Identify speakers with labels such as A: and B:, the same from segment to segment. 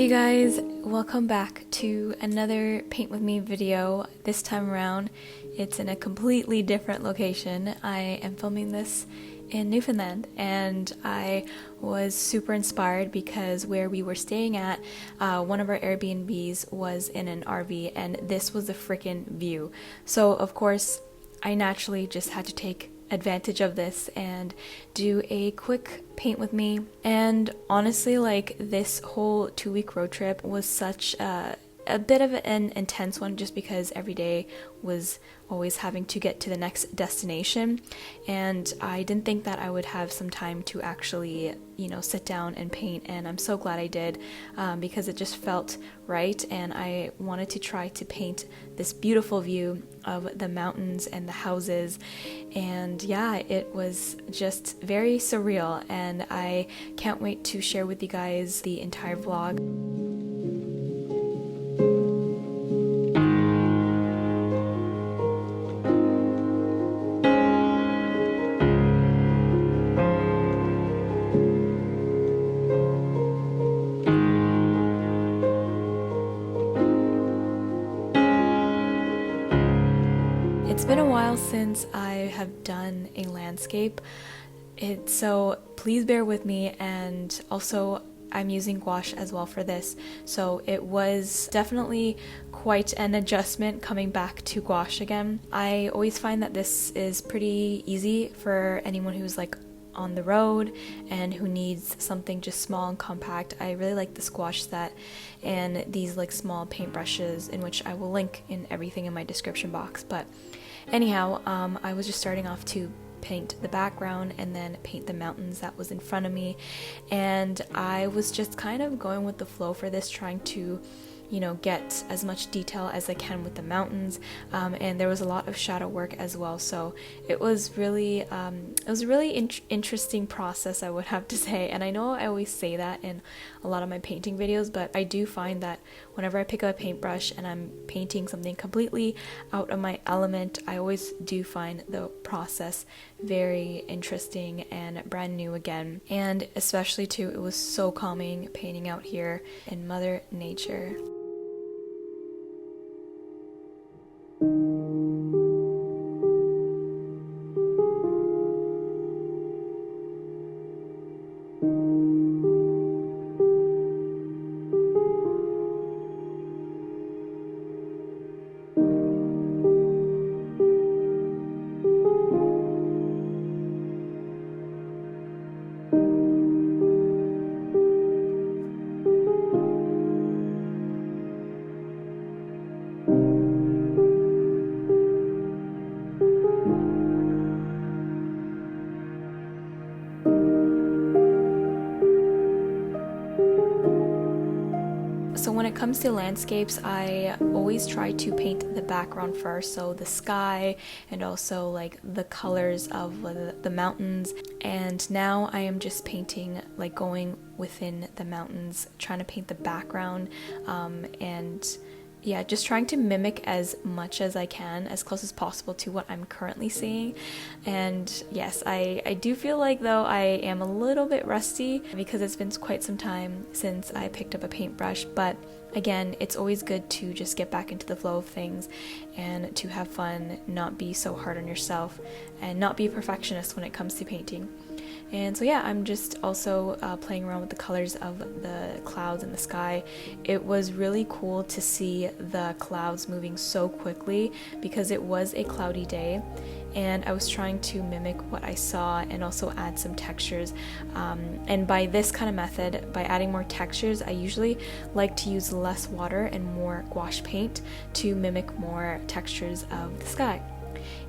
A: Hey guys, welcome back to another Paint With Me video. This time around, it's in a completely different location. I am filming this in Newfoundland, and I was super inspired because where we were staying at, one of our Airbnbs was in an RV, and this was the freaking view. So of course, I naturally just had to take advantage of this and do a quick paint with me. And honestly, like, this whole 2-week road trip was such a bit of an intense one, just because every day was always having to get to the next destination, and I didn't think that I would have some time to actually, sit down and paint, and I'm so glad I did, because it just felt right, and I wanted to try to paint this beautiful view of the mountains and the houses. And yeah, it was just very surreal, and I can't wait to share with you guys the entire vlog. It's been a while since I have done a landscape, so please bear with me, and also I'm using gouache as well for this, so it was definitely quite an adjustment coming back to gouache again. I always find that this is pretty easy for anyone who's like on the road and who needs something just small and compact. I really like this gouache set and these like small paintbrushes, in which I will link in everything in my description box. But anyhow, I was just starting off to paint the background and then paint the mountains that was in front of me, and I was just kind of going with the flow for this, trying to get as much detail as I can with the mountains, and there was a lot of shadow work as well, so it was really interesting process, I would have to say. And I know I always say that in a lot of my painting videos, but I do find that whenever I pick up a paintbrush and I'm painting something completely out of my element, I always do find the process very interesting and brand new again. And especially too, it was so calming painting out here in Mother Nature. So when it comes to landscapes, I always try to paint the background first, so the sky and also like the colors of the mountains. And now I am just painting, like going within the mountains, trying to paint the background, and yeah, just trying to mimic as much as I can, as close as possible to what I'm currently seeing. And yes, I do feel like though I am a little bit rusty because it's been quite some time since I picked up a paintbrush, but again, it's always good to just get back into the flow of things and to have fun, not be so hard on yourself, and not be a perfectionist when it comes to painting. And so yeah, I'm just also playing around with the colors of the clouds in the sky. It was really cool to see the clouds moving so quickly because it was a cloudy day, and I was trying to mimic what I saw and also add some textures. And by this kind of method, by adding more textures, I usually like to use less water and more gouache paint to mimic more textures of the sky.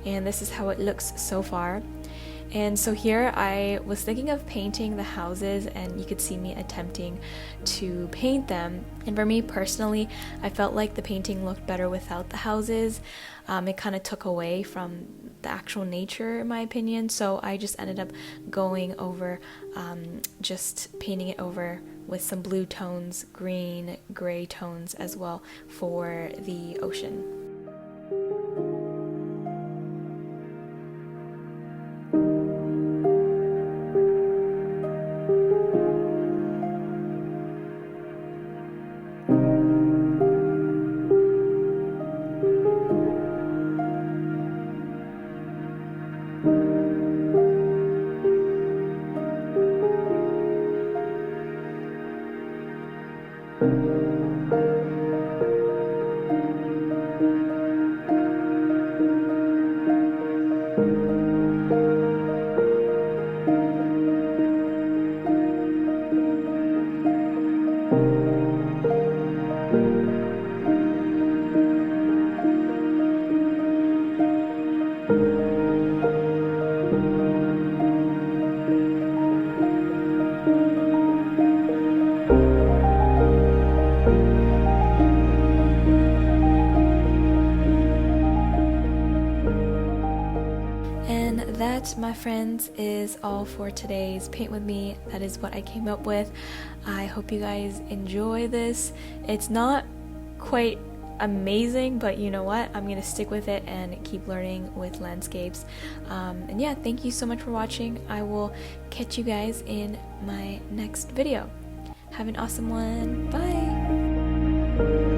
A: And this is how it looks so far. And so here I was thinking of painting the houses, and you could see me attempting to paint them. And for me personally, I felt like the painting looked better without the houses. It kind of took away from the actual nature, in my opinion. So I just ended up going over, just painting it over with some blue tones, green, gray tones as well for the ocean. that, my friends, is all for today's Paint With Me. That is what I came up with. I hope you guys enjoy this. It's not quite amazing, but you know what? I'm gonna stick with it and keep learning with landscapes. And yeah, thank you so much for watching. I will catch you guys in my next video. Have an awesome one. Bye!